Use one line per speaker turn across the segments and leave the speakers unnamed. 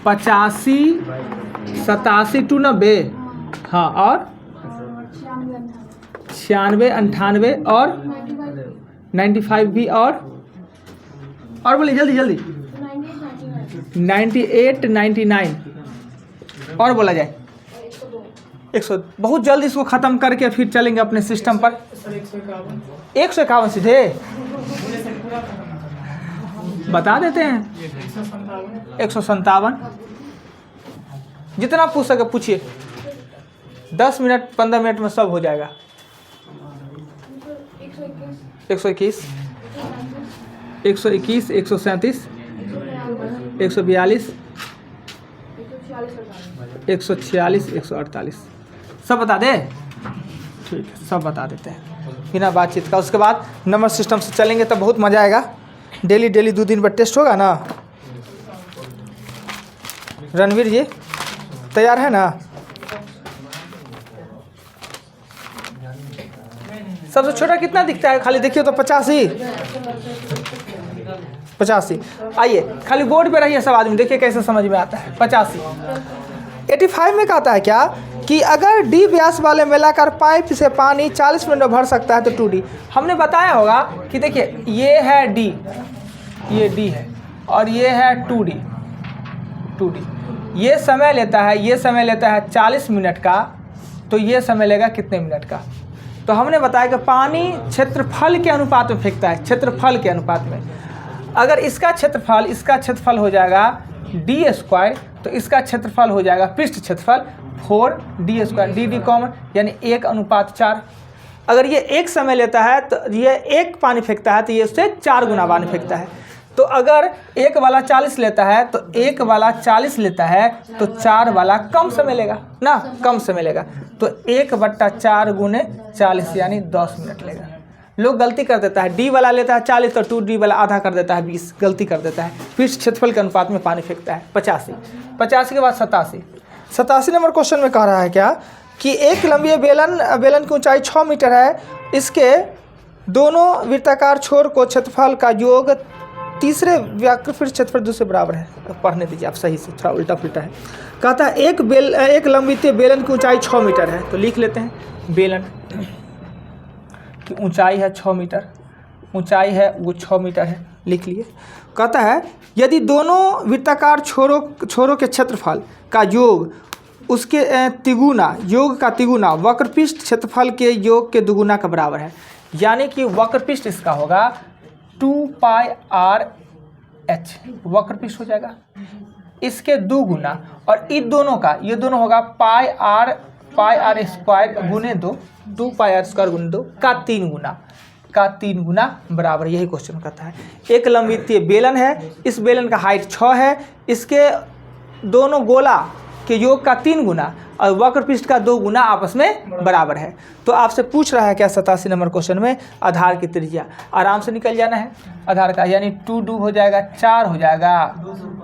85 87 to 90, हाँ, और 96 98 और 95 भी, और बोलिए जल्दी जल्दी। 98 99 और बोला जाए 100। बहुत जल्दी इसको ख़त्म करके फिर चलेंगे अपने सिस्टम पर। 151 सीधे बता देते हैं। 157, जितना पूछ सके पूछिए। 10 मिनट 15 मिनट में सब हो जाएगा। 121 137 142 146 148 सब बता दे। ठीक है, सब बता देते हैं बिना बातचीत का। उसके बाद नंबर सिस्टम से चलेंगे तो बहुत मज़ा आएगा। डेली 2 दिन पर टेस्ट होगा ना। रणवीर जी तैयार है ना? सबसे छोटा कितना दिखता है? खाली देखिए तो 85। आइए खाली बोर्ड पे रहिए सब आदमी, देखिए कैसे समझ में आता है। 85 85 में कहता है क्या कि अगर डी व्यास वाले मेलाकार पाइप से पानी 40 मिनट में भर सकता है तो 2D। हमने बताया होगा कि देखिए ये है D, ये D है, और ये है 2D। ये समय लेता है 40 मिनट का, तो ये समय लेगा कितने मिनट का? तो हमने बताया कि पानी क्षेत्रफल के अनुपात में फेंकता है, क्षेत्रफल के अनुपात में। अगर इसका क्षेत्रफल हो जाएगा d², तो इसका क्षेत्रफल हो जाएगा पृष्ठ क्षेत्रफल 4d², dd कॉमन, यानी 1:4। अगर ये 1 समय लेता है तो ये 1 पानी फेंकता है, तो ये उससे 4 गुना पानी फेंकता है। तो अगर 1 वाला 40 लेता है तो 1 वाला 40 लेता है तो 4 वाला कम समय लेगा ना, कम समय लेगा। तो 1/4 गुने 40 यानी 10 मिनट लेगा। लोग गलती कर देता है, डी वाला लेता है 40 तो 2D वाला आधा कर देता है 20, गलती कर देता है। पृष्ठ क्षेत्रफल के अनुपात में पानी फेंकता है। 85 के बाद 87 नंबर क्वेश्चन में कह रहा है क्या कि एक लंबी बेलन की ऊंचाई 6 मीटर है, इसके दोनों वृत्ताकार छोर को क्षेत्रफल का योग तीसरे वक्रपृष्ठ क्षेत्रफल दूसरे बराबर है। पढ़ने दीजिए आप सही से, थोड़ा उल्टा पुल्टा है। कहता है एक लंबी बेलन की ऊंचाई 6 मीटर है, तो लिख लेते हैं बेलन की ऊंचाई है 6 मीटर, ऊंचाई है वो 6 मीटर है, लिख लिए। कहता है यदि दोनों वृत्ताकार छोरों के क्षेत्रफल का योग उसके योग का तिगुना वक्रपृष्ठ क्षेत्रफल के योग के दुगुना का बराबर है, यानी कि वक्रपृष्ठ इसका होगा 2πr/h वक्रपृष्ठ हो जाएगा, इसके 2 गुना, और इन दोनों का ये दोनों होगा πr² गुने 2, 2πr² गुने 2 का 3 गुना बराबर। यही क्वेश्चन कहता है। एक लंबवृत्तीय बेलन है, इस बेलन का हाइट 6 है, इसके दोनों गोला के योग का 3 गुना और वक्रपृष्ठ का 2 गुना आपस में बराबर है। तो आपसे पूछ रहा है क्या 87 नंबर क्वेश्चन में, आधार की त्रिज्या आराम से निकल जाना है आधार का, यानी 2 हो जाएगा, 4 हो जाएगा,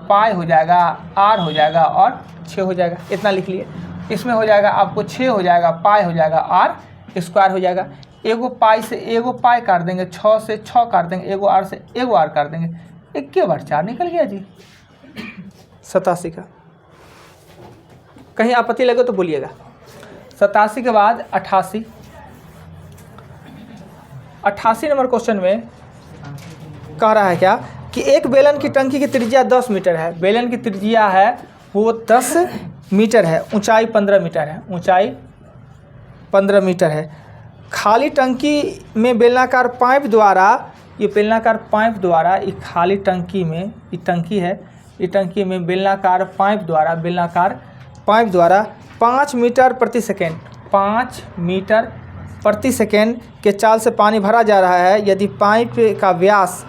पाई हो जाएगा, r हो जाएगा और 6 हो जाएगा। इतना लिख लिए। इसमें हो जाएगा आपको 6 हो जाएगा, पाई हो जाएगा, r² हो जाएगा। एगो पाई से एगो पाई काट देंगे, 6 से 6 काट देंगे, एगो r से एगो r काट देंगे, 1/4 निकल गया जी 87 का। कहीं आपत्ति लगे तो बोलिएगा। 87 के बाद 88 नंबर क्वेश्चन में कह रहा है क्या कि एक बेलन की टंकी की त्रिज्या 10 मीटर है। बेलन की त्रिज्या है वो 10 मीटर है, ऊंचाई 15 मीटर है, ऊंचाई 15 मीटर है। खाली टंकी में बेलनाकार पाइप द्वारा, ये बेलनाकार पाइप द्वारा, ये खाली टंकी में, ये टंकी है, ये टंकी में बेलनाकार पाइप द्वारा 5 मीटर प्रति सेकेंड, 5 मीटर प्रति सेकेंड के चाल से पानी भरा जा रहा है। यदि पाइप का व्यास,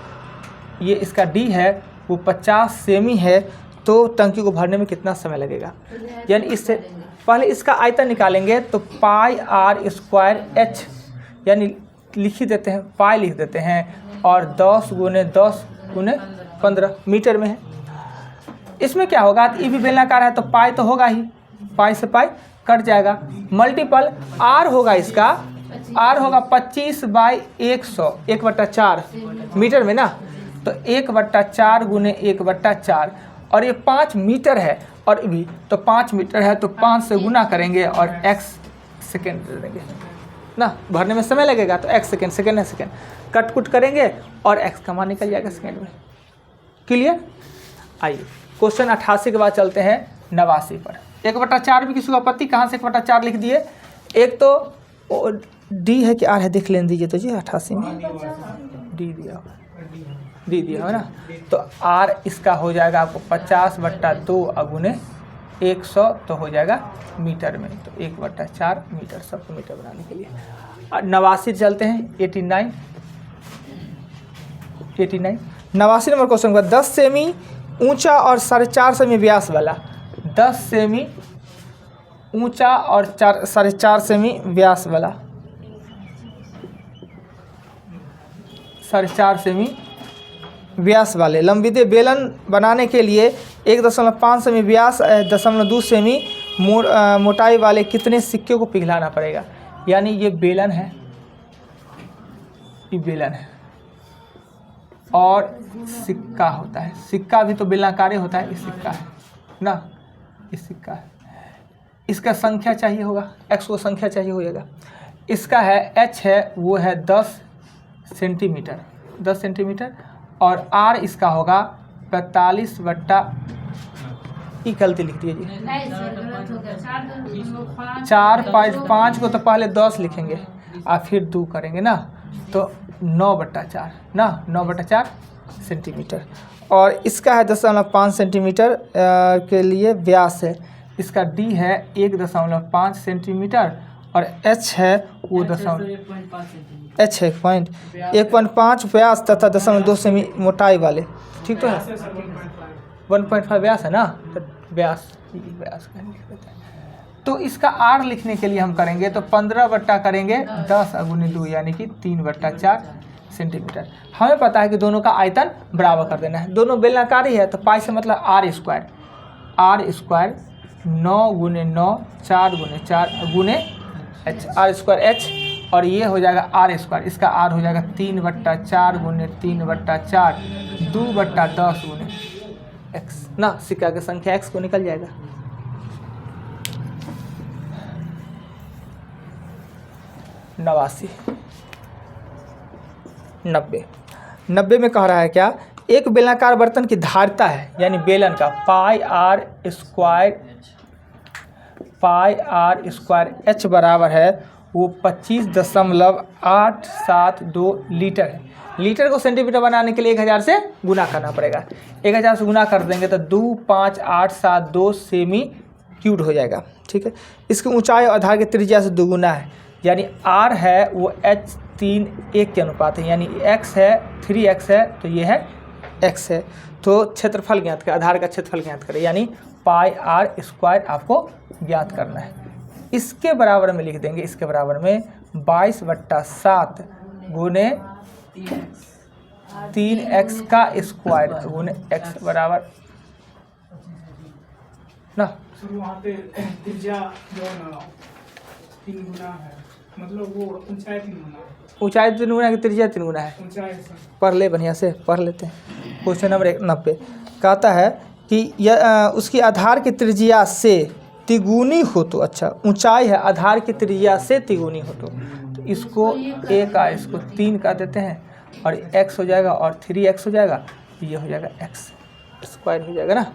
ये इसका डी है, वो 50 सेमी है, तो टंकी को भरने में कितना समय लगेगा? यानी इससे पहले इसका आयतन निकालेंगे तो πr²h, यानी लिख ही देते हैं, पाई लिख देते हैं, और 10 गुने 10 गुने 15 मीटर में है। इसमें क्या होगा, ये भी बेलनाकार है तो पाई तो होगा ही, पाई से पाई कट जाएगा, मल्टीपल r होगा, इसका r होगा 25/100, 1/4 मीटर में ना, तो 1/4 गुने 1/4, और ये 5 मीटर है और भी, तो 5 मीटर है तो 5 से गुना करेंगे और x सेकेंड दे देंगे ना, भरने में समय लगेगा तो x सेकेंड, सेकेंड है सेकेंड, कट कुट करेंगे और x का मान निकल जाएगा सेकेंड में। क्लियर? आइए क्वेश्चन 88 के बाद चलते हैं 89 पर। 1/4 भी किसी को आपत्ति? कहाँ से 1/4 लिख दिए? एक तो डी है कि आर है, देख लेने दीजिए तो जी 88 में डी दिया है ना, तो आर इसका हो जाएगा आपको 50/2 अगुने 100 तो हो जाएगा मीटर में, तो 1/4 मीटर, सबको मीटर बनाने के लिए। 89 चलते हैं 89 नंबर क्वेश्चन का 10 सेमी ऊंचा और 4.5 सेमी व्यास वाला, 10 सेमी ऊंचा और 4.5 सेमी व्यास वाला, 4.5 सेमी व्यास वाले लंबित बेलन बनाने के लिए 1.5 सेमी व्यास 0.2 सेमी मोटाई वाले कितने सिक्के को पिघलाना पड़ेगा? यानी ये बेलन है, ये बेलन है और सिक्का होता है, सिक्का भी तो बेलनाकार होता है, ये सिक्का है ना, ये सिक्का है, इसका संख्या चाहिए होगा, x को संख्या चाहिए होगा, इसका है h है वो है 10 सेंटीमीटर, 10 सेंटीमीटर और r इसका होगा 45 बट्टा, ये गलती लिख दिए जी, 4/5 को तो पहले 10 लिखेंगे और फिर 2 करेंगे ना, तो 9/4 ना, 9/4 सेंटीमीटर और इसका है 10.5 सेंटीमीटर के लिए व्यास है, इसका d है 1.5 सेंटीमीटर और h है वो h है 1.5 व्यास तथा 0.2 सेमी मोटाई वाले, ठीक तो है, 1.5 व्यास है ना, तो व्यास तो इसका r लिखने के लिए हम करेंगे तो 15 बट्टा करेंगे 10 अगुनी 2 यानी कि 3/4 सेंटीमीटर। हमें पता है कि दोनों का आयतन बराबर कर देना है, दोनों बेलनाकारी है तो पाई से मतलब r स्क्वायर 9 गुने 9 4 गुने 4 गुने h, r स्क्वायर h और ये हो जाएगा r स्क्वायर, इसका r हो जाएगा 3/4 गुने 3/4 2/10 गुने x ना, सिक्का की संख्या x को निकल जाएगा। नब्बे में कह रहा है क्या? एक बेलनाकार बर्तन की धारिता है यानी बेलन का पाई आर स्क्वायर h बराबर है वो 25.872 लीटर है। लीटर को सेंटीमीटर बनाने के लिए 1000 से गुना करना पड़ेगा, 1000 से गुना कर देंगे तो 25872 सेमी क्यूब हो जाएगा, ठीक है। इसकी ऊंचाई आधार की त्रिज्या से दोगुना है यानी r है वो h 3:1 के अनुपात है, यानी x है 3x है तो ये है x है, तो क्षेत्रफल ज्ञात करें, आधार का क्षेत्रफल ज्ञात करें यानी पाई आर स्क्वायर आपको ज्ञात करना है। इसके बराबर में लिख देंगे, इसके बराबर में 22/7 गुने 3x का स्क्वायर गुने x बराबर ना,
मतलब वो ऊंचाई 3 गुना,
ऊंचाई 3 गुना की त्रिज्या 3 गुना है, पढ़ ले बढ़िया से पढ़ लेते हैं। क्वेश्चन नंबर 90 कहता है कि उसकी आधार की त्रिज्या से तिगुनी हो तो, अच्छा ऊंचाई है आधार की त्रिज्या से तिगुनी हो तो इसको a का इसको 3 का देते हैं और x हो जाएगा और 3x हो जाएगा, ये हो जाएगा x स्क्वायर हो जाएगा ना।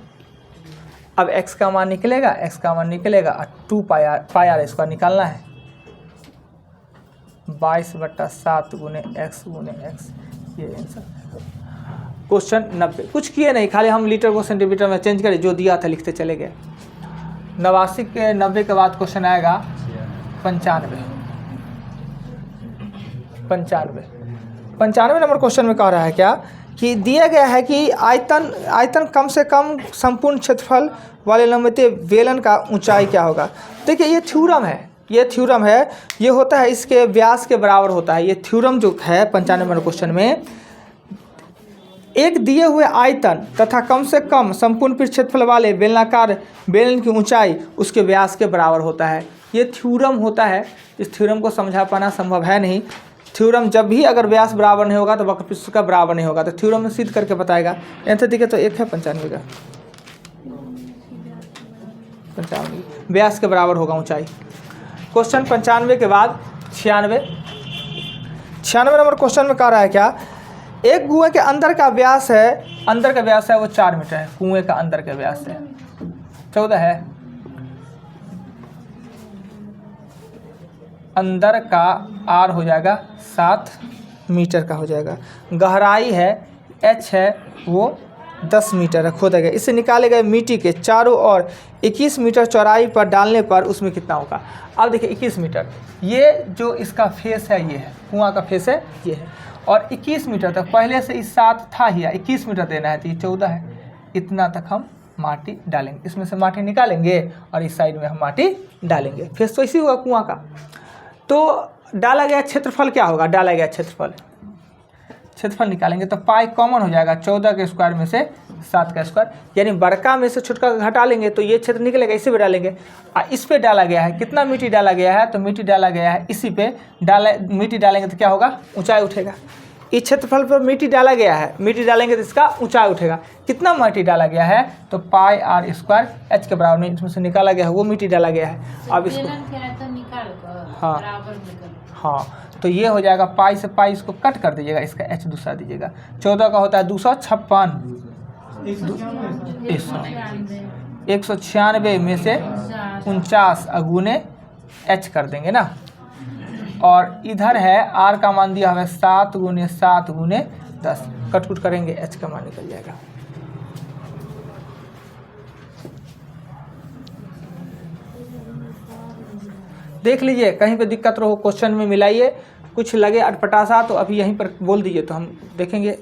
अब x का मान निकलेगा, x का मान निकलेगा और 2 पाई आर स्क्वायर निकालना है, 22/7 गुने x, ये आंसर। क्वेश्चन 90 कुछ किए नहीं, खाली हम लीटर को सेंटीमीटर में चेंज करें, जो दिया था लिखते चले गए। 89 के 90 के बाद क्वेश्चन आएगा 95 नंबर क्वेश्चन में कह रहा है क्या कि दिया गया है कि आयतन कम से कम संपूर्ण क्षेत्रफल वाले लंबित बेलन का ऊंचाई क्या होगा। देखिए ये थ्योरम है, ये होता है इसके व्यास के बराबर होता है। ये थ्योरम जो है 95 नंबर क्वेश्चन में, एक दिए हुए आयतन तथा कम से कम संपूर्ण पृष्ठ क्षेत्रफल वाले बेलनाकार बेलन की ऊंचाई उसके व्यास के बराबर होता है। ये थ्योरम होता है, इस थ्योरम को समझा पाना संभव है नहीं। थ्योरम जब भी अगर व्यास बराबर नहीं होगा तो वक्र पृष्ठ का बराबर नहीं होगा, तो थ्योरम में सिद्ध करके बताएगा। आंसर देखिए तो 1 है 95 का, 95 व्यास के बराबर होगा ऊंचाई। क्वेश्चन 95 के बाद 96 नंबर क्वेश्चन में कह रहा है क्या, एक कुएं के अंदर का व्यास है वो 4 मीटर है। कुएं का अंदर का व्यास है 14 है, अंदर का आर हो जाएगा 7 मीटर का हो जाएगा। गहराई है एच है वो 10 मीटर है खोदा गया। इससे निकाले गए मिट्टी के चारों ओर 21 मीटर चौड़ाई पर डालने पर उसमें कितना होगा। अब देखिए 21 मीटर, ये जो इसका फेस है ये है, कुआं का फेस है ये है, और 21 मीटर तक पहले से इस 7 था ही, 21 मीटर देना है तो ये 14 है। इतना तक हम माटी डालेंगे, इसमें से माटी निकालेंगे और इस साइड में हम माटी डालेंगे। फेस तो इसी होगा कुआं का। तो डाला गया क्षेत्रफल क्या होगा, डाला गया क्षेत्रफल निकालेंगे तो पाई कॉमन हो जाएगा 14 के स्क्वायर में से 7 का स्क्वायर, यानी बड़का में से छोटका घटा लेंगे तो ये क्षेत्र निकलेगा, इसी पे डालेंगे। इस पे डाला गया है, कितना मिट्टी डाला गया है, तो मिट्टी डाला गया है इसी पे मिट्टी डालेंगे तो क्या होगा, ऊंचाई उठेगा। इस क्षेत्रफल पर मिट्टी डाला गया है, मिट्टी डालेंगे तो इसका ऊंचाई उठेगा। कितना मिट्टी डाला गया है, तो पाई आर स्क्वायर एच के बराबर, नहीं इसमें से निकाला गया है वो मिट्टी डाला गया है। अब इसको हाँ तो ये हो जाएगा पाई से पाई इसको कट कर दीजिएगा, इसका एच दूसरा दीजिएगा। 14 का होता है 256, 196 में से 49 अगुने एच कर देंगे ना, और इधर है आर का मान दिया हमें 7 गुने 7 गुने 10, कट करेंगे एच का मान निकल जाएगा। देख लीजिए कहीं पे दिक्कत रहो क्वेश्चन में मिलाइए, कुछ लगे अटपटासा तो अभी यहीं पर बोल दीजिए तो हम देखेंगे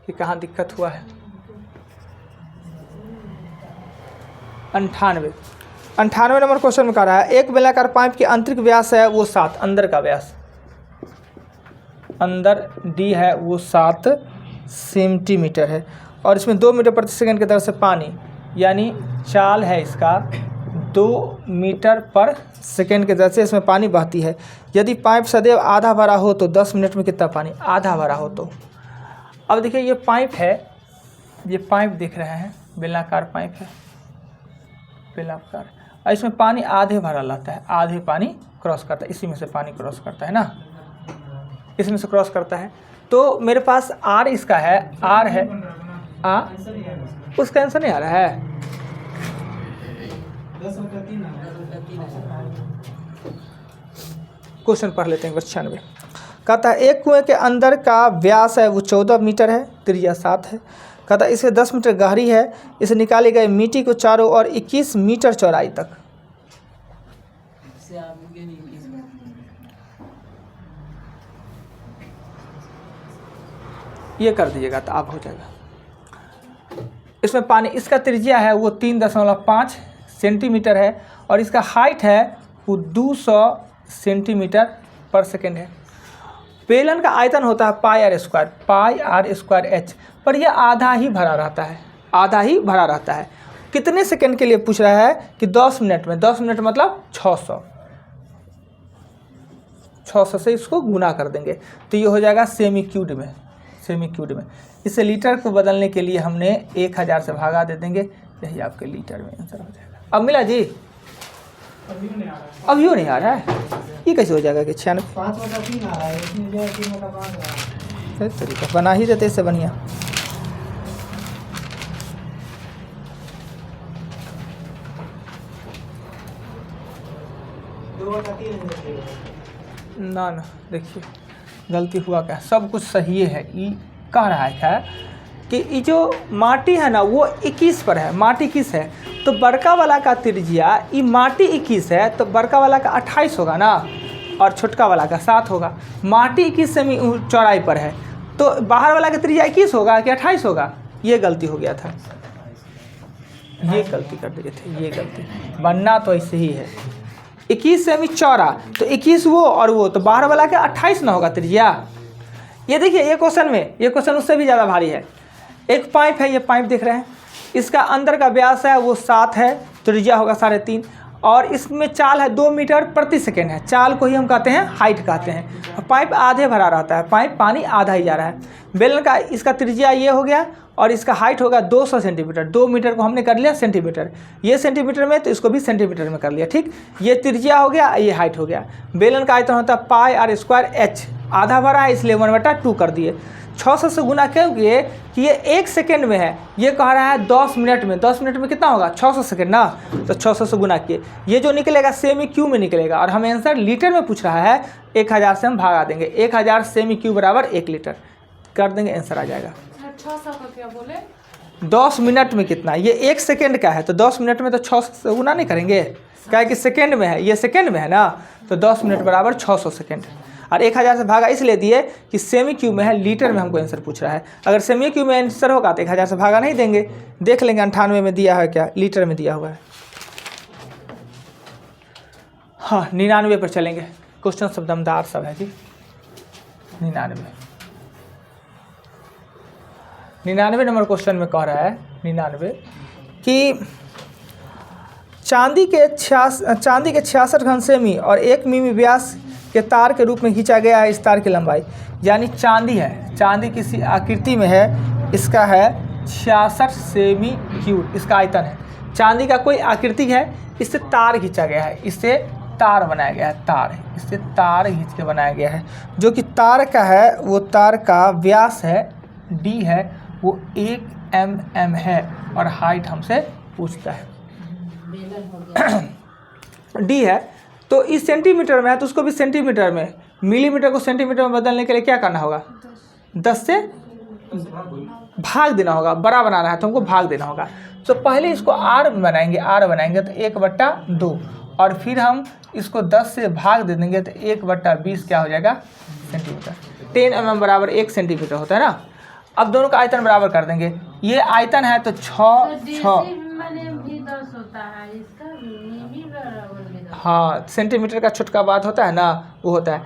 कि कहाँ दिक्कत हुआ है। 98 नंबर क्वेश्चन में कह रहा है, एक बेलनाकार पाइप की आंतरिक व्यास है वो 7, अंदर का व्यास, अंदर डी है वो 7 सेंटीमीटर है, और इसमें 2 मीटर प्रति सेकंड की दर से पानी, यानी चाल है इसका 2 मीटर पर सेकेंड के दर से इसमें पानी बहती है। यदि पाइप सदैव आधा भरा हो तो 10 मिनट में कितना पानी, आधा भरा हो तो। अब देखिए ये पाइप है, ये पाइप देख रहे हैं, बेलनाकार पाइप है, बेलनाकार, और इसमें पानी आधे भरा लाता है, आधे पानी क्रॉस करता है, इसी में से पानी क्रॉस करता है ना, इसमें से क्रॉस करता है। तो मेरे पास आर इसका है, आर है उसका आंसर नहीं आ रहा है, क्वेश्चन पढ़ लेते हैं। 96 कहता है, एक कुएं के अंदर का व्यास है वो 14 मीटर है, त्रिज्या 7 है। कहता है इसे 10 मीटर गहरी है, इसे निकाली गई मिट्टी को चारों ओर 21 मीटर चौड़ाई तक। ये कर दीजिएगा तो आप हो जाएगा। इसमें पानी, इसका त्रिज्या है वो 3.5 सेंटीमीटर है, और इसका हाइट है वो 200 सेंटीमीटर पर सेकेंड है। बेलन का आयतन होता है पाई आर स्क्वायर एच, पर यह आधा ही भरा रहता है, आधा ही भरा रहता है। कितने सेकेंड के लिए पूछ रहा है कि 10 मिनट में, 10 मिनट मतलब 600 से इसको गुना कर देंगे तो ये हो जाएगा सेमी क्यूब में। इसे लीटर को बदलने के लिए हमने 1000 से भागा दे देंगे, यही आपके लीटर में आंसर हो जाएगा। अब मिला जी, अभी नहीं आ रहा है, ये कैसे हो जाएगा कि 96 तरीका बना ही देते इससे बढ़िया। ना देखिए गलती हुआ क्या, सब कुछ सही है। ये कह रहा है क्या कि ये जो माटी है ना वो 21 पर है, माटी किस है तो बड़का वाला का त्रिज्या, ये माटी 21 है तो बड़का वाला का 28 होगा ना, और छोटका वाला का 7 होगा। माटी 21 सेमी चौड़ाई पर है तो बाहर वाला का त्रिज्या 21 होगा कि 28 होगा, ये गलती हो गया था, ये गलती कर दिए थे, ये गलती बनना तो ऐसे ही है। 21 सेमी चौड़ा तो 21 वो और वो, तो बाहर वाला का 28 ना होगा त्रिज्या। ये देखिए ये क्वेश्चन में, ये क्वेश्चन उससे भी ज़्यादा भारी है। एक पाइप है, ये पाइप देख रहे हैं, इसका अंदर का व्यास है वो 7 है, त्रिज्या होगा 3.5, और इसमें चाल है 2 मीटर प्रति सेकेंड है। चाल को ही हम कहते हैं हाइट कहते हैं। पाइप आधे भरा रहता है, पाइप पानी आधा ही जा रहा है। बेलन का इसका त्रिज्या ये हो गया और इसका हाइट होगा 200 सेंटीमीटर। 2 मीटर को हमने कर लिया सेंटीमीटर, ये सेंटीमीटर में तो इसको भी सेंटीमीटर में कर लिया। ठीक, ये त्रिज्या हो गया, ये हाइट हो गया। बेलन का आयतन होता है पाई आर स्क्वायर एच, आधा भरा है इसलिए 1/2 कर दिए। 600 से गुना क्यों किए कि ये 1 सेकेंड में है, ये कह रहा है 10 मिनट में। 10 मिनट में कितना होगा 600 सेकेंड ना, तो 600 से गुना किए। ये जो निकलेगा सेमी क्यू में निकलेगा, और हमें आंसर लीटर में पूछ रहा है, 1000 से हम भागा देंगे। 1000 सेमी क्यू बराबर 1 लीटर कर देंगे, आंसर आ जाएगा।
600 का क्या बोले?
10 मिनट में कितना, ये 1 सेकेंड का है तो 10 मिनट में तो 600 से गुना नहीं करेंगे, क्या कि सेकेंड में है, ये सेकेंड में है ना, तो 10 मिनट बराबर 600 सेकेंड। और 1000 से भागा इसलिए दिए कि सेमी क्यू में है, लीटर में हमको आंसर पूछ रहा है। अगर सेमी क्यू में आंसर होगा तो 1000 से भागा नहीं देंगे। देख लेंगे 98 में दिया है क्या, लीटर में दिया हुआ है। हाँ 99 पर चलेंगे, क्वेश्चन सब दमदार सब है जी। 99 नंबर क्वेश्चन में कह रहा है 99 कि चांदी के 66 घन सेमी और 1 मिमी व्यास के तार के रूप में खींचा गया है। इस तार की लंबाई, यानी चांदी है, चांदी किसी आकृति में है, इसका है 66 सेमी क्यूब, इसका आयतन है। चांदी का कोई आकृति है, इससे तार खींचा गया है, इससे तार बनाया गया है, तार, इससे तार खींच के बनाया गया है। जो कि तार का है, वो तार का व्यास है d है, वो 1 mm है, और हाइट हमसे पूछता है d है। तो इस सेंटीमीटर में है तो उसको भी सेंटीमीटर में, मिलीमीटर को सेंटीमीटर में बदलने के लिए क्या करना होगा, 10 से भाग देना होगा। बड़ा बनाना है तो हमको भाग देना होगा। तो पहले इसको r बनाएंगे तो 1/2, और फिर हम इसको 10 से भाग दे देंगे तो 1/20 क्या हो जाएगा सेंटीमीटर। 10 mm बराबर 1 सेंटीमीटर होता है ना। अब दोनों का आयतन बराबर कर देंगे, ये आयतन है तो 6 हाँ, सेंटीमीटर का छोटका बात होता है ना, वो होता है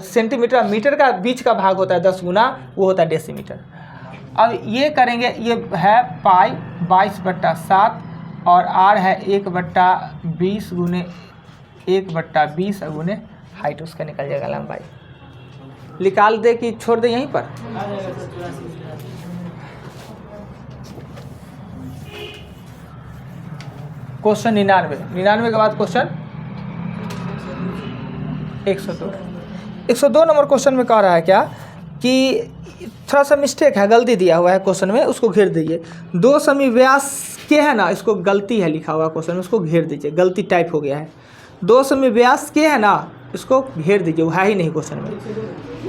सेंटीमीटर मीटर का बीच का भाग होता है 10 गुना, वो होता है डेसीमीटर। अब ये करेंगे, ये है पाई 22/7 और r है 1/20 गुने 1/20 गुने हाइट, उसका निकल जाएगा लंबाई। निकाल दे कि छोड़ दे यहीं पर, क्वेश्चन 99 के बाद क्वेश्चन 102 नंबर क्वेश्चन में कह रहा है क्या कि थोड़ा सा मिस्टेक है, गलती दिया हुआ है क्वेश्चन में, उसको घेर दीजिए। 2 सेमी व्यास के है ना, इसको गलती है लिखा हुआ क्वेश्चन में, उसको घेर दीजिए, गलती टाइप हो गया है। 2 सेमी व्यास के है ना, इसको घेर दीजिए, वो है ही नहीं क्वेश्चन में।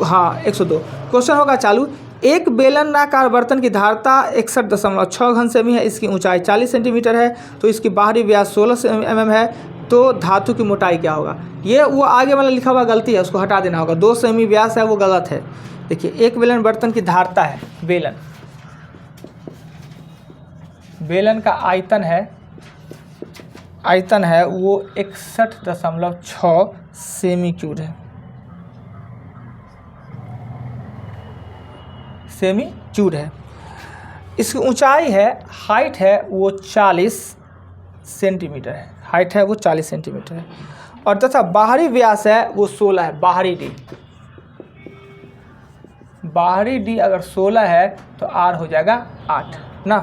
हाँ 102 क्वेश्चन होगा चालू। एक बेलनाकार बर्तन की धारता 61.6 घन सेमी है, इसकी ऊंचाई 40 सेंटीमीटर है, तो इसकी बाहरी व्यास 16 mm है, तो धातु की मोटाई क्या होगा। ये वो आगे वाला लिखा हुआ गलती है, उसको हटा देना होगा। 2 सेमी व्यास है वो गलत है। देखिए एक बेलन बर्तन की धारता है, बेलन का आयतन है वो 61.6 सेमी क्यूब है, सेमी क्यूब है। इसकी ऊंचाई है, हाइट है वो 40 सेंटीमीटर है, हाइट है वो 40 सेंटीमीटर है, और तथा बाहरी व्यास है वो 16 है। बाहरी डी अगर 16 है तो r हो जाएगा 8 ना।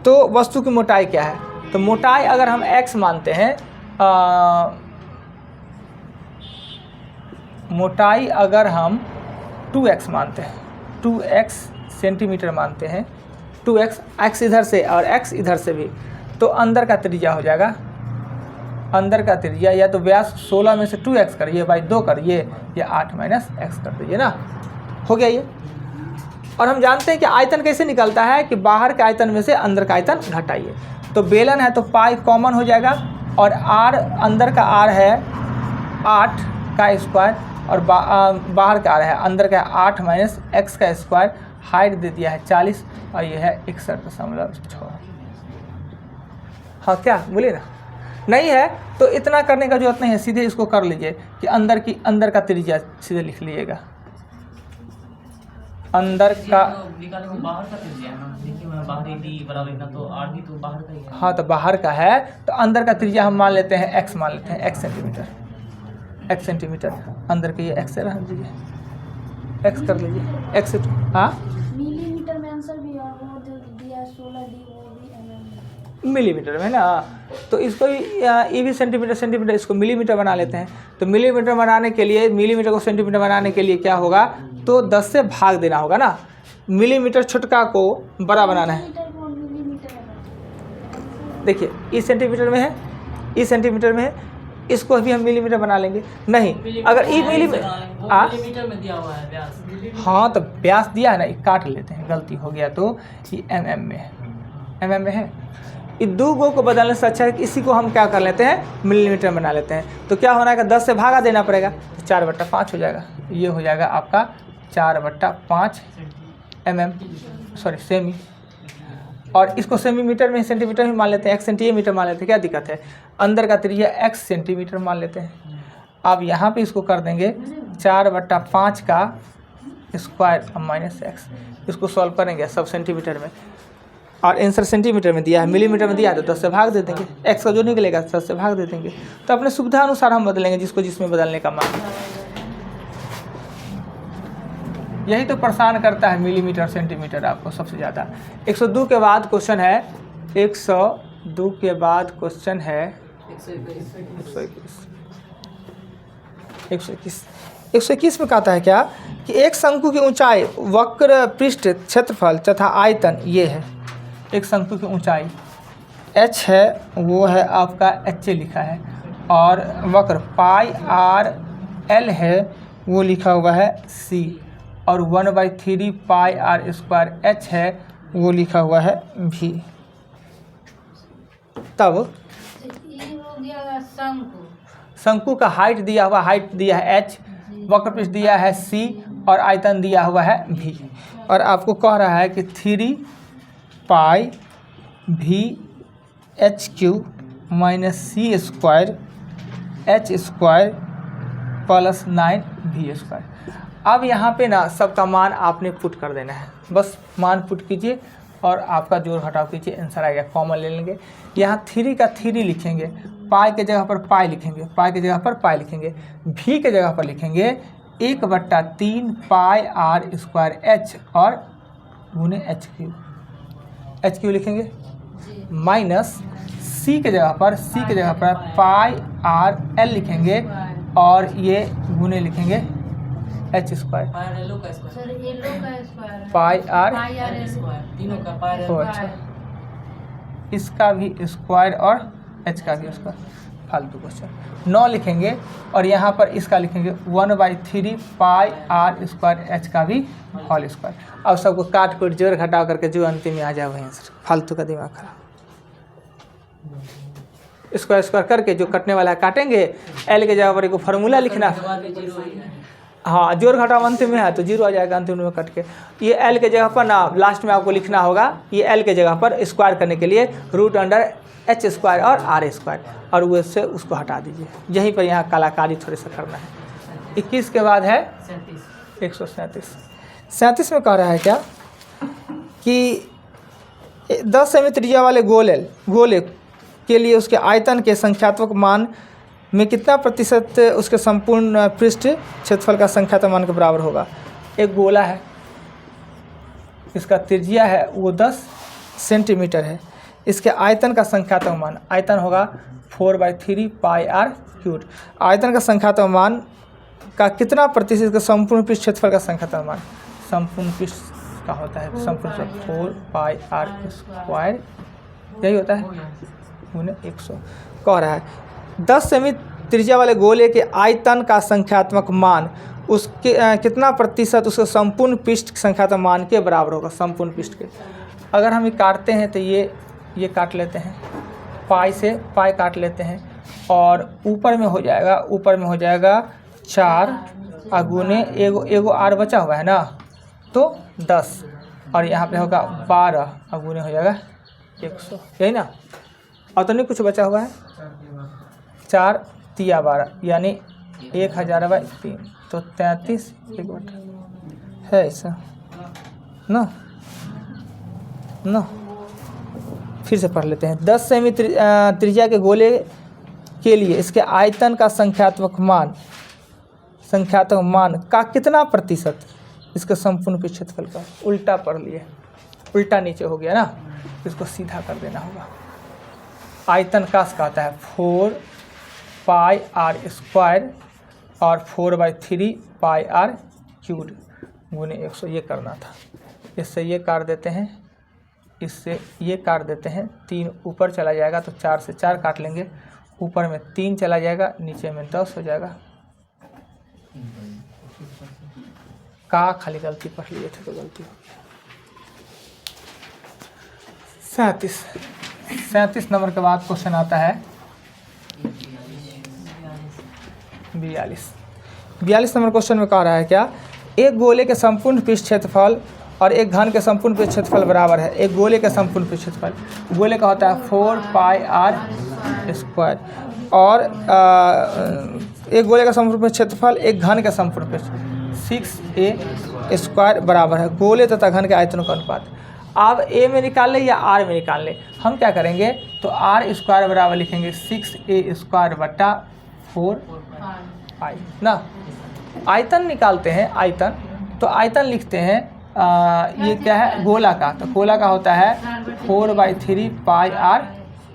तो वस्तु की मोटाई क्या है, तो मोटाई अगर हम x मानते हैं, मोटाई अगर हम 2x मानते हैं, 2x सेंटीमीटर मानते हैं, 2x इधर से और x इधर से भी, तो अंदर का त्रिज्या हो जाएगा, अंदर का त्रिज्या या तो व्यास 16 में से 2x करिए बाई 2 करिए, या 8 माइनस x कर दीजिए ना, हो गया ये। और हम जानते हैं कि आयतन कैसे निकलता है कि बाहर के आयतन में से अंदर का आयतन घटाइए। तो बेलन है तो पाई कॉमन हो जाएगा, और r अंदर का r है 8 का स्क्वायर, और बाहर का r है अंदर का 8 माइनस x का स्क्वायर। हाइट दे दिया है 40 और ये है 61.6। हाँ क्या बोलिए ना, नहीं है तो इतना करने का जरूरत नहीं है, सीधे इसको कर लीजिए कि अंदर का त्रिज्या सीधे लिख लीजिएगा। अंदर का
बाहर का त्रिज्या है ना, देखिए मैं बाहरी डी बराबर इतना, तो r भी तो बाहर का ही है।
हाँ तो बाहर का है, तो अंदर का त्रिज्या हम मान लेते हैं x, मान लेते हैं x सेंटीमीटर। अंदर के ये x से रह दीजिए, x कर लीजिए, x से हाँ
मिलीमीटर में आंसर भी है।
मिलीमीटर में ना, तो इसको ये भी सेंटीमीटर सेंटीमीटर, इसको मिलीमीटर बना लेते हैं। तो मिलीमीटर बनाने के लिए, मिलीमीटर को सेंटीमीटर बनाने के लिए क्या होगा, तो 10 से भाग देना होगा ना। मिलीमीटर छोटका को बड़ा बनाना है। देखिए इस सेंटीमीटर में है, इस सेंटीमीटर में है, इसको भी हम मिलीमीटर बना लेंगे। नहीं, अगर ये
मिलीमीटर में दिया हुआ है व्यास।
हाँ तो व्यास दिया है ना, ये काट लेते हैं, गलती हो गया तो ये mm में है, mm में है। ये दो गो को बदलने से अच्छा है कि इसी को हम क्या कर लेते हैं, मिलीमीटर बना लेते हैं। तो क्या होना है, 10 से भागा देना पड़ेगा, तो 4/5 हो जाएगा। ये हो जाएगा आपका 4/5 mm, सॉरी सेमी। और इसको सेमीमीटर में सेंटीमीटर में मान लेते हैं, 1 सेंटीमीटर मान लेते हैं, क्या दिक्कत है। अंदर का त्रिज्या x सेंटीमीटर मान लेते हैं। अब यहाँ पे इसको कर देंगे 4/5 का स्क्वायर -x, इसको सॉल्व करेंगे सब सेंटीमीटर में, और आंसर सेंटीमीटर में दिया है, मिलीमीटर में दिया है तो 10 से भाग दे देंगे, x का जो निकलेगा 10 से भाग दे देंगे। तो अपने सुविधा अनुसार हम बदलेंगे जिसको जिसमें बदलने का मान। यही तो परेशान करता है मिलीमीटर सेंटीमीटर आपको सबसे ज़्यादा। 102 के बाद क्वेश्चन है, 102 के बाद क्वेश्चन है 121 में कहता है क्या कि एक शंकु की ऊंचाई, वक्र पृष्ठ, क्षेत्रफल तथा आयतन ये है। एक शंकु की ऊंचाई h है, वो है आपका h लिखा है, और वक्र πr/l है, वो लिखा हुआ है c, और 1/3 πr² h है, वो लिखा हुआ है v। तब शंकु का हाइट दिया हुआ, हाइट दिया है h, वक्र पृष्ठ दिया है c, और आयतन दिया हुआ है v। और आपको कह रहा है कि 3 π v(h3 - c² h² + 9v²। अब यहाँ पे ना सबका मान आपने पुट कर देना है, बस मान पुट कीजिए और आपका जोड़ घटाव कीजिए, आंसर आएगा। कॉमन ले लेंगे, यहाँ 3 का 3 लिखेंगे, पाई के जगह पर पाई लिखेंगे, पाई के जगह पर पाई लिखेंगे, भी के जगह पर लिखेंगे 1/3 πr² h और गुने h³ लिखेंगे, माइनस c के जगह पर πr/l लिखेंगे, और ये गुने लिखेंगे h² πr, इसका भी स्क्वायर और h का भी स्क्वायर, फालतू क्वेश्चन। 9 लिखेंगे, और यहाँ पर इसका लिखेंगे 1/3 πr² h का भी होल स्क्वायर। अब सबको काट पीट जोड़ घटाव करके जो अंतिम में आ जाए वही आंसर। फालतू का दिमाग खराब, स्क्वायर करके जो कटने वाला है काटेंगे, एल के जगह पर एक फार्मूला लिखना, हाँ जोड़ घटाव अंतिम में है तो 0 आ जाएगा अंतिम में कट के। ये एल के जगह पर ना लास्ट में आपको लिखना होगा, ये एल के जगह पर स्क्वायर करने के लिए √h² और r², और वो से उसको हटा दीजिए। यहीं पर यहाँ कलाकारी थोड़ी सा करना है। 21 के बाद है 137 में कह रहा है क्या कि 10 सेमी त्रिज्या वाले गोले के लिए उसके आयतन के संख्यात्मक मान में कितना प्रतिशत उसके संपूर्ण पृष्ठ क्षेत्रफल का संख्यात्मक मान के बराबर होगा। एक गोला है, इसका त्रिज्या है वो 10 सेंटीमीटर है, इसके आयतन का संख्यात्मक मान, आयतन होगा 4/3 πr³। आयतन का संख्यात्मक मान का कितना प्रतिशत इसका संपूर्ण पृष्ठ क्षेत्रफल का संख्यात्मक मान, संपूर्ण पृष्ठ का होता है संपूर्ण 4πr², यही होता है गुने 100। कह रहा है 10 सेमी त्रिज्या वाले गोले के आयतन का संख्यात्मक मान उसके कितना प्रतिशत उसके संपूर्ण पृष्ठ संख्यात्मक मान के बराबर होगा, संपूर्ण पृष्ठ के। अगर हम ये काटते हैं तो ये काट लेते हैं, पाई से पाई काट लेते हैं, और ऊपर में हो जाएगा 4 गुने एगो आर बचा हुआ है ना, तो 10, और यहाँ पे होगा 12 गुने हो जाएगा 100, यही ना, और तो नहीं कुछ बचा हुआ है। 4 तिया 12 यानी 1000/3, तो 33 है ऐसा ना। फिर से पढ़ लेते हैं। 10 सेमी त्रिज्या के गोले के लिए इसके आयतन का संख्यात्मक मान का कितना प्रतिशत इसके संपूर्ण पृष्ठ क्षेत्रफल का। उल्टा पढ़ लिए, उल्टा नीचे हो गया ना, इसको सीधा कर देना होगा। आयतन का कहता है 4 पाई आर स्क्वायर और 4/3 पाई आर क्यूब गुने 100, ये करना था। इससे ये काट देते हैं, इससे ये काट देते हैं, 3 ऊपर चला जाएगा तो 4 से 4 काट लेंगे, ऊपर में 3 चला जाएगा, नीचे में 10 हो जाएगा। का खाली गलती पढ़ लिए थे तो गलती हो गई। 37 नंबर के बाद क्वेश्चन आता है 42 नंबर क्वेश्चन में कह रहा है क्या, एक गोले के संपूर्ण पृष्ठ क्षेत्रफल और एक घन के संपूर्ण पृष्ठ क्षेत्रफल बराबर है। एक गोले के संपूर्ण पृष्ठ क्षेत्रफल, गोले का होता है 4 पाई आर स्क्वायर और एक गोले का संपूर्ण पृष्ठ क्षेत्रफल एक घन के संपूर्ण पृष्ठ 6a स्क्वायर बराबर है गोले तथा घन के आयतनों का अनुपात। अब a में निकाल ले या r में निकाल ले, हम क्या करेंगे तो r स्क्वायर बराबर लिखेंगे 6a स्क्वायर बटा 4 पाई ना। आयतन निकालते हैं, आयतन तो आयतन लिखते हैं ये क्या है गोला का, तो गोला का होता है 4/3 पाई आर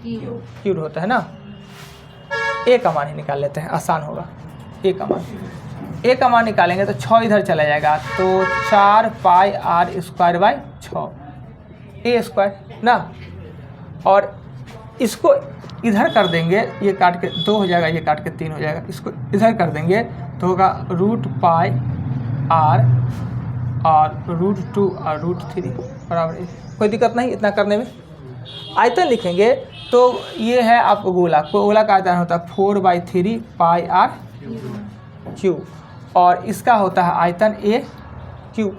क्यूब होता है ना। ए का मान ही निकाल लेते हैं, आसान होगा। ए का मान निकालेंगे तो 6 इधर चला जाएगा तो 4 pi r square by 6 a square ना। और इसको इधर कर देंगे, ये काट के 2 हो जाएगा, ये काट के 3 हो जाएगा, इसको इधर कर देंगे तो होगा रूट पाई आर और √2 और √3 बराबर। कोई दिक्कत नहीं इतना करने में। आयतन लिखेंगे तो ये है आपको गोला, गोला का आयतन होता है 4/3 पाई आर क्यूब और इसका होता है आयतन a क्यूब,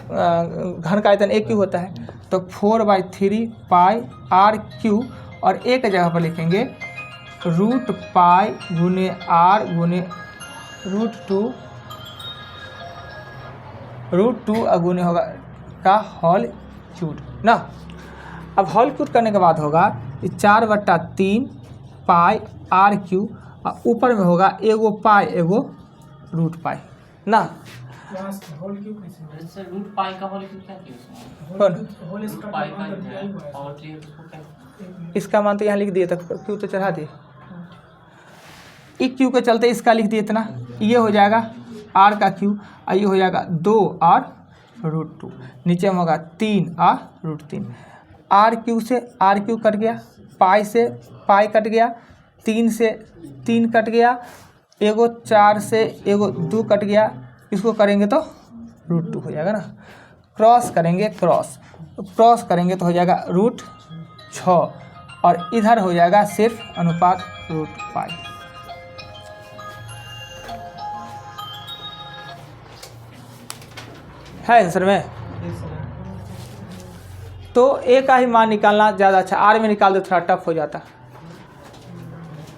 घन का आयतन a क्यूब होता है तो 4/3 पाई आर क्यूब और a की जगह पर लिखेंगे रूट पाई गुने आर गुने √2 गुने होगा का होल क्यूब ना। अब होल क्यूब करने के बाद होगा 4/3 पाई आर क्यूब और ऊपर में होगा एगो पाई एगो रूट पाई ना।
होल क्यूब कैसे
सर रूट पाई का होल क्यूब क्या किया
कौन
होल
रूट पाई का है और 3 उसको क्या
इसका मान तो यहाँ लिख दिए, तक क्यू तो चढ़ा दिए, ई क्यू के चलते इसका लिख दिए इतना, ये हो जाएगा आर का क्यू और ये हो जाएगा 2 और √2, नीचे में होगा 3 और √3। आर क्यू से आर क्यू कट गया, पाई से पाई कट गया, 3 से 3 कट गया, एगो 4 से एगो 2 कट गया, इसको करेंगे तो √2 हो जाएगा ना। क्रॉस करेंगे, क्रॉस करेंगे तो हो जाएगा √6 और इधर हो जाएगा सिर्फ अनुपात रूट पाई। है आंसर में तो ए का ही मान निकालना ज़्यादा अच्छा, आर में निकाल दो थोड़ा टफ हो जाता।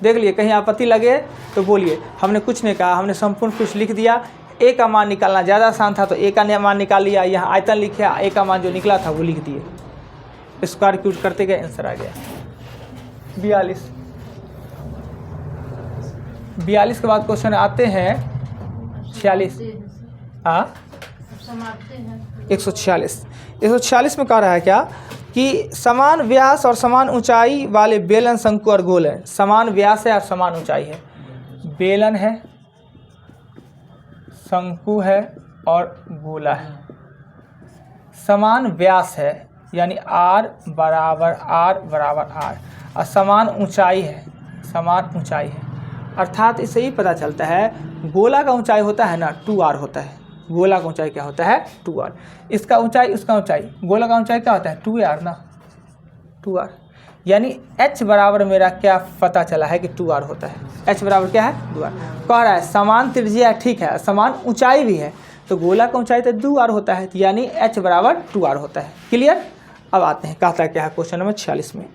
देख लिए कहीं आपत्ति लगे तो बोलिए, हमने कुछ नहीं कहा, हमने संपूर्ण कुछ लिख दिया। ए का मान निकालना ज़्यादा आसान था तो ए का मान निकाल लिया, यहाँ आयतन लिखे, ए का मान जो निकला था वो लिख दिए, स्क्वायर क्यूब करते गए आंसर आ गया 42 के बाद क्वेश्चन आते हैं 46। हाँ 146 में कह रहा है क्या कि समान व्यास और समान ऊंचाई वाले बेलन, शंकु और गोल है। समान व्यास है और समान ऊंचाई है, बेलन है, शंकु है और गोला है। समान व्यास है यानी r बराबर r और समान ऊंचाई है, समान ऊंचाई है, अर्थात इससे ही पता चलता है गोला का ऊंचाई होता है ना 2r होता है। गोला का ऊंचाई क्या होता है 2r, इसका ऊंचाई उसका ऊंचाई, गोला का ऊंचाई क्या होता है 2r ना, 2r यानी h बराबर मेरा क्या पता चला है कि 2r होता है। h बराबर क्या है 2r। कह रहा है समान त्रिज्या ठीक है, समान ऊंचाई भी है, तो गोला का ऊंचाई तो 2r होता है यानी h बराबर 2r होता है। क्लियर। अब आते हैं कहता है क्या है क्वेश्चन नंबर 46 में,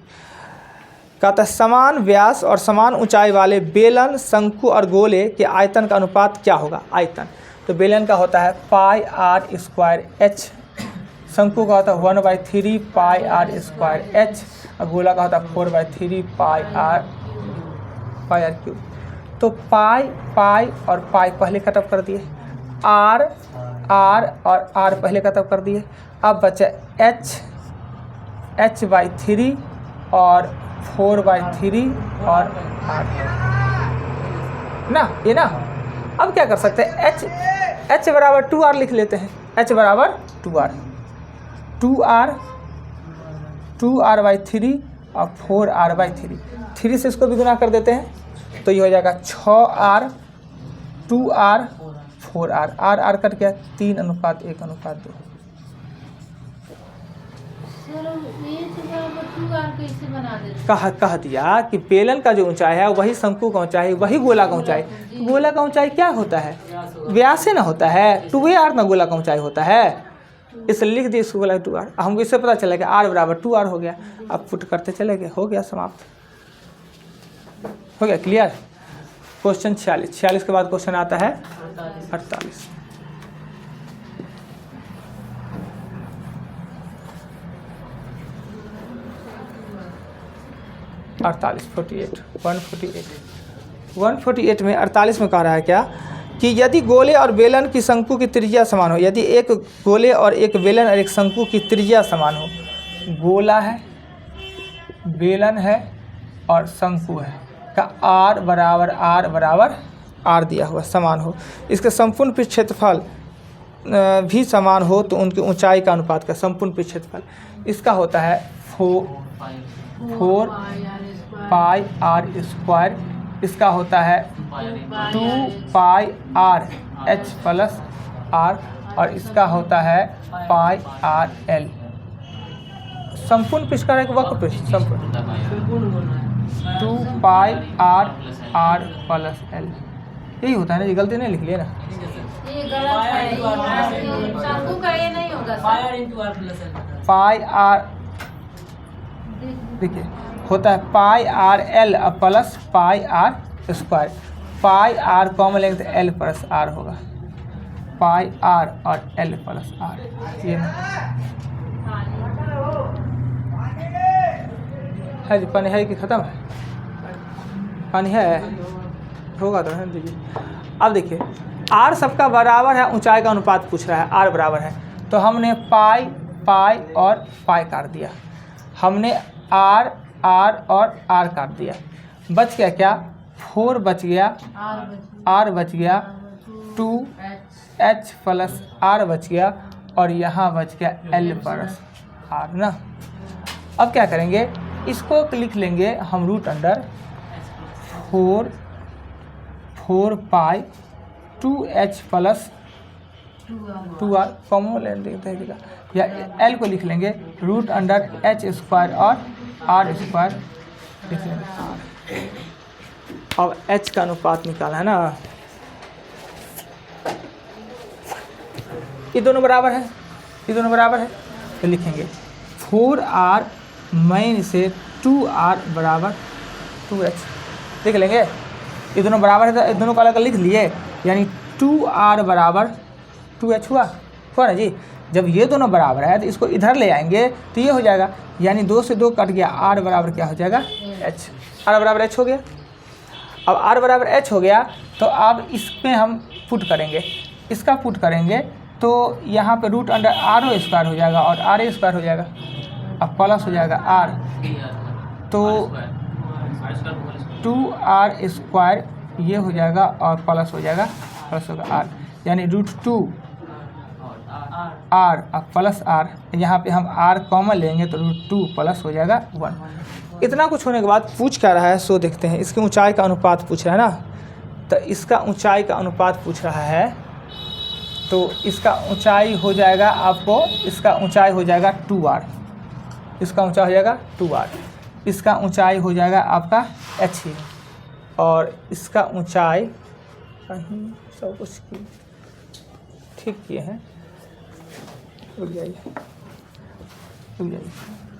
कहता है समान व्यास और समान ऊंचाई वाले बेलन, शंकु और गोले के आयतन का अनुपात क्या होगा। आयतन तो बेलन का होता है पाई आर स्क्वायर एच, शंकु का होता है 1/3 पाई आर स्क्वायर एच और गोला का होता है 4/3 पाई आर क्यूब। तो पाई पाई और पाई पहले खत्म कर दिए, आर और आर पहले खत्म कर दिए। अब बचे h/3 और 4/3 और r ना, ये ना। अब क्या कर सकते हैं, h बराबर 2r लिख लेते हैं। h बराबर 2r 2r/3 और 4r/3, 3 से इसको भी गुना कर देते हैं तो ये हो जाएगा 6r 2r 4r, r cut गया 3:1:2। कह दिया कि बेलन का जो ऊंचाई है वही शंकु का ऊंचाई, वही गोला का ऊंचाई। गोला का ऊंचाई क्या होता है, व्यास से ना होता है, 2r ना गोला का ऊंचाई होता है। इसलिए लिख दिए इसको गोला 2r। हमको इससे पता चला कि r बराबर 2r हो गया। अब पुट करते चले गए, हो गया समाप्त, हो गया क्लियर। क्वेश्चन 46 के बाद क्वेश्चन आता है 48। 148 में 48 में कह रहा है क्या कि यदि गोले और बेलन की शंकु की त्रिज्या समान हो, यदि एक गोले और एक बेलन और एक शंकु की त्रिज्या समान हो, गोला है, बेलन है और शंकु है का r बराबर r दिया हुआ समान हो, इसके संपूर्ण पृष्ठ क्षेत्रफल भी समान हो तो उनकी ऊंचाई का अनुपात का संपूर्ण पृष्ठ क्षेत्रफल इसका होता है 4 पाई r स्क्वायर, इसका होता है 2 पाई r h प्लस r और इसका होता है पाई r l। संपूर्ण पृष्ठ का वक्र पृष्ठ संपूर्ण 2 पाई r प्लस l, यही होता है ना। ये गलती नहीं लिख लिए ना,
ये गलत है, शंकु का ये नहीं होगा
पाई r, देखिए होता है pi r l plus pi r square, pi r common लेंगे तो l प्लस r होगा, पाई r और l प्लस r। ये है जी, पानी है कि ख़त्म है, पानी है होगा तो है दीजिए। अब देखिए r सबका बराबर है, ऊंचाई का अनुपात पूछ रहा है, r बराबर है तो हमने पाई पाई और पाई काट दिया, हमने r और r काट दिया, बच गया क्या 4 बच गया, r बच गया 2 h प्लस r बच गया और यहाँ बच गया l प्लस r ना। अब क्या करेंगे, इसको लिख लेंगे हम रूट अंडर 4 पाई 2h प्लस 2r कॉमन ले देते हैं, या l को लिख लेंगे रूट अंडर h स्क्वायर और r स्क्वायर लिख लेंगे। अब h का अनुपात निकाला है ना, ये दोनों बराबर है, ये दोनों बराबर है तो लिखेंगे 4r माइन से 2r बराबर 2h, देख लेंगे ये दोनों बराबर है तो ये दोनों को अलग लिख लिए, यानी 2r बराबर 2h हुआ ना जी। जब ये दोनों बराबर है तो इसको इधर ले आएंगे तो ये हो जाएगा, यानी 2 से 2 कट गया, r बराबर क्या हो जाएगा h, r बराबर h हो गया। अब r बराबर h हो गया तो अब इसमें हम पुट करेंगे, इसका पुट करेंगे तो यहाँ पे रूट अंडर r स्क्वायर हो जाएगा और r स्क्वायर हो जाएगा, अब प्लस हो जाएगा r, तो 2r स्क्वायर ये हो जाएगा और प्लस हो जाएगा, प्लस होगा r, यानी रूट 2 r अब प्लस r, यहाँ पे हम r कॉमन लेंगे तो रूट 2 प्लस हो जाएगा 1। इतना कुछ होने के बाद पूछ क्या रहा है सो देखते हैं। इसकी ऊंचाई का अनुपात पूछ रहा है ना, तो इसका ऊंचाई का अनुपात पूछ रहा है तो इसका ऊंचाई हो जाएगा आपको, इसका ऊंचाई हो जाएगा 2r, इसका ऊंचाई हो जाएगा 2r, इसका ऊंचाई हो जाएगा आपका h ही, और इसका ऊंचाई कहीं सब कुछ ठीक किए हैं, रुक जाइए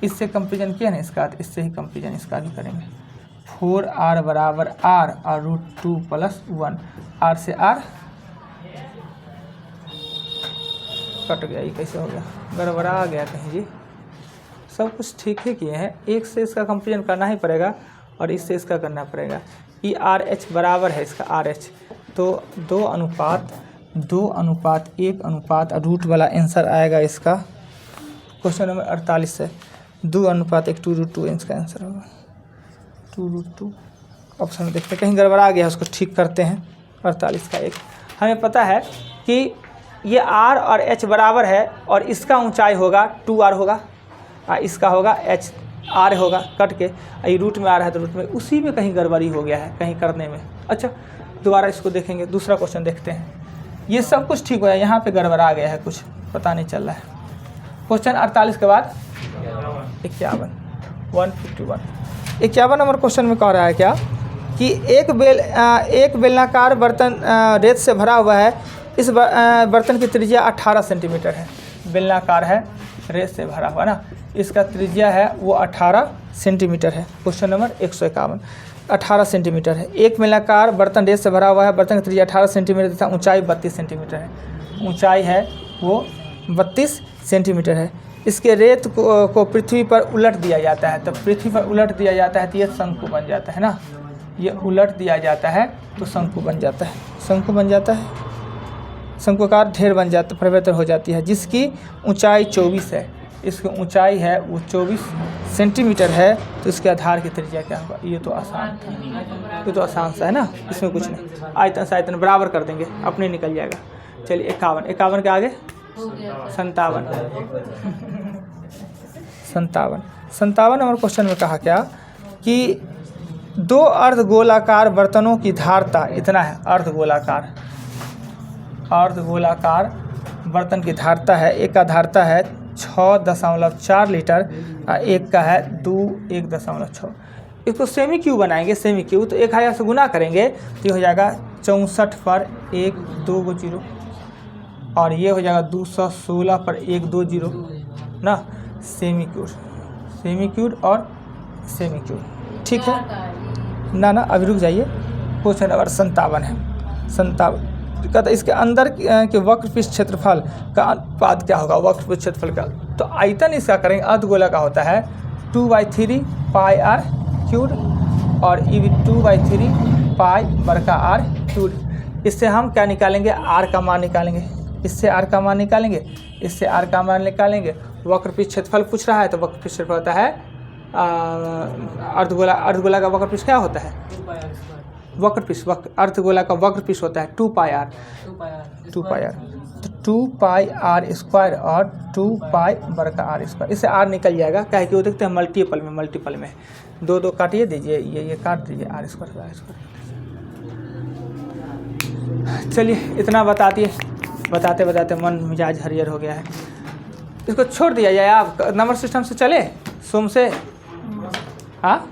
इससे कंपेरिजन किया ना इसका, तो इससे ही कंपेरिजन इसका भी करेंगे। 4r बराबर r और रूट 2 प्लस 1, r से r कट गया, ये कैसे हो गया, गड़बड़ा गया कहीं जी। सब कुछ ठीक ही किए हैं, एक से इसका कंपेरिजन करना ही पड़ेगा और इससे इसका करना पड़ेगा। ई आर एच बराबर है इसका आर एच, तो 2:1 अनुपात रूट वाला आंसर आएगा इसका क्वेश्चन नंबर 48 से। 2:1 2√2 इसका आंसर होगा 2√2। ऑप्शन में देखते हैं कहीं गड़बड़ा गया है, उसको ठीक करते हैं। 48 का 1। हमें पता है कि ये r और h बराबर है और इसका ऊंचाई होगा 2r होगा और इसका होगा h r होगा कट के, ये रूट में आ रहा है तो रूट में, उसी में कहीं गड़बड़ी हो गया है कहीं करने में। अच्छा दोबारा इसको देखेंगे, दूसरा क्वेश्चन देखते हैं। ये सब कुछ ठीक हो गया, यहाँ पे गड़बड़ा गया है, कुछ पता नहीं चल रहा है। क्वेश्चन 48 के बाद 51 51 नंबर क्वेश्चन में कह रहा है क्या कि एक बेलनाकार बर्तन रेत से भरा हुआ है। इस बर्तन की त्रिज्या 18 सेंटीमीटर है। बेलनाकार है, रेत से भरा हुआ ना, इसका त्रिज्या है वो 18 सेंटीमीटर है। क्वेश्चन नंबर 151 18 सेंटीमीटर है। एक बेलनाकार बर्तन रेत से भरा हुआ है, बर्तन की त्रिज्या 18 सेंटीमीटर तथा ऊंचाई 32 सेंटीमीटर है। ऊंचाई है वो 32 सेंटीमीटर है। इसके रेत को पृथ्वी पर उलट दिया जाता है, तो पृथ्वी पर उलट दिया जाता है तो ये शंकु बन जाता है ना, ये उलट दिया जाता है तो शंकु बन जाता है, शंकु बन जाता है, शंकुकार ढेर बन जाता, परिवर्तन हो जाती है, जिसकी ऊंचाई 24 है। इसकी ऊंचाई है वो 24 सेंटीमीटर है, तो इसके आधार की त्रिज्या क्या होगा? ये तो आसान था, ये तो आसान सा है ना, इसमें कुछ नहीं। आयतन से आयतन बराबर कर देंगे, अपने निकल जाएगा। चलिए 51 के आगे 57 नंबर क्वेश्चन में कहा क्या कि 2 अर्धगोलाकार बर्तनों की धारता इतना है। अर्धगोलाकार बर्तन की धारता है, एक का धारता है 6.4 लीटर और एक का है 1.6। इसको सेमी क्यूब बनाएंगे, सेमी क्यूब तो 1000 से गुना करेंगे तो ये हो जाएगा 64 पर 1 2 0 और ये हो जाएगा 216 पर 1 2 0 ना, सेमी क्यूब और सेमी क्यूब। ठीक है ना, अभी रुक जाइए। क्वेश्चन नंबर 57 है। 57 कहता है इसके अंदर के वक्रपृष्ठ क्षेत्रफल का अनुपात क्या होगा? वक्रपृष्ठ क्षेत्रफल का तो आयतन इसका करेंगे, अर्धगोला का होता है 2/3 पाई r क्यूब और ये भी 2/3 पाई बड़का r क्यूब। इससे हम क्या निकालेंगे? r का मान निकालेंगे, इससे r का मान निकालेंगे, इससे r का मान निकालेंगे। वक्रपृष्ठ क्षेत्रफल पूछ रहा है तो वक्रपृष्ठ क्षेत्रफल होता है अर्धगोला का वक्रपृष्ठ क्या होता है? अर्धगोला का वक्रपृष्ठ होता है 2 पाई r तो 2 पाई r स्क्वायर और 2 पाई बड़का r स्क्वायर। इससे r निकल जाएगा, क्या है कि वो देखते हैं मल्टीपल में 2 काटिए दीजिए, ये काट दीजिए r स्क्वायर। चलिए इतना बताते मन मिजाज हरियर हो गया है। इसको छोड़ दिया जाए, आप नंबर सिस्टम से चले सोम से। हाँ